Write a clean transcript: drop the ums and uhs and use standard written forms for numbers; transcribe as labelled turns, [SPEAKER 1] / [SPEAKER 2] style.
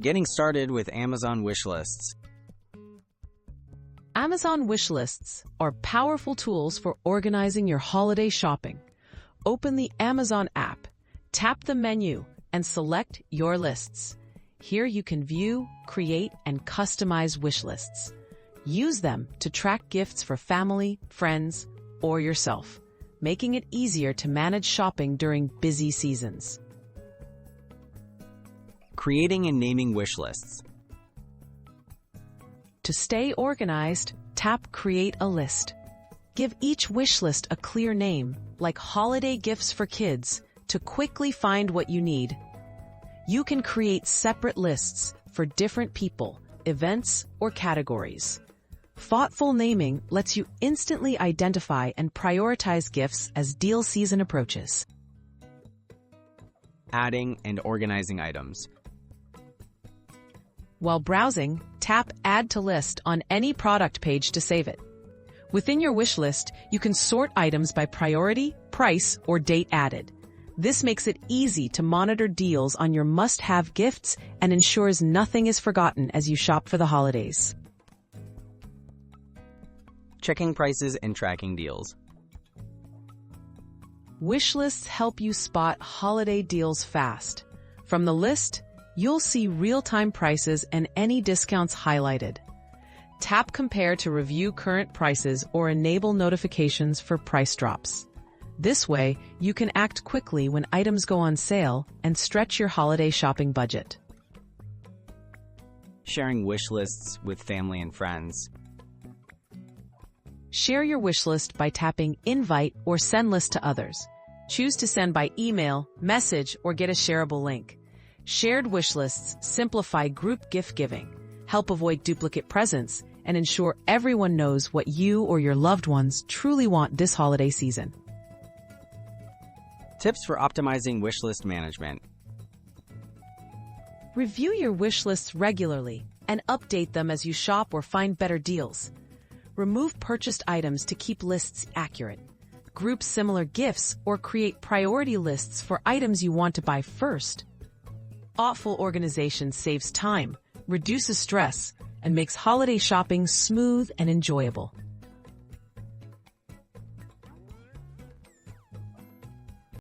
[SPEAKER 1] Getting started with Amazon Wishlists.
[SPEAKER 2] Amazon Wishlists are powerful tools for organizing your holiday shopping. Open the Amazon app, tap the menu, and select your lists. Here you can view, create, and customize wish lists. Use them to track gifts for family, friends, or yourself, making it easier to manage shopping during busy seasons.
[SPEAKER 1] Creating and naming wish lists.
[SPEAKER 2] To stay organized, tap Create a List. Give each wish list a clear name, like Holiday Gifts for Kids, to quickly find what you need. You can create separate lists for different people, events, or categories. Thoughtful naming lets you instantly identify and prioritize gifts as deal season approaches.
[SPEAKER 1] Adding and organizing items.
[SPEAKER 2] While browsing, tap Add to List on any product page to save it. Within your wish list, you can sort items by priority, price, or date added. This makes it easy to monitor deals on your must-have gifts and ensures nothing is forgotten as you shop for the holidays.
[SPEAKER 1] Checking prices and tracking deals.
[SPEAKER 2] Wish lists help you spot holiday deals fast. From the list, you'll see real-time prices and any discounts highlighted. Tap Compare to review current prices or enable notifications for price drops. This way, you can act quickly when items go on sale and stretch your holiday shopping budget.
[SPEAKER 1] Sharing wish lists with family and friends.
[SPEAKER 2] Share your wish list by tapping Invite or Send List to others. Choose to send by email, message, or get a shareable link. Shared wish lists simplify group gift giving, help avoid duplicate presents, and ensure everyone knows what you or your loved ones truly want this holiday season.
[SPEAKER 1] Tips for optimizing wish list management.
[SPEAKER 2] Review your wish lists regularly and update them as you shop or find better deals. Remove purchased items to keep lists accurate. Group similar gifts or create priority lists for items you want to buy first. Thoughtful organization saves time, reduces stress, and makes holiday shopping smooth and enjoyable.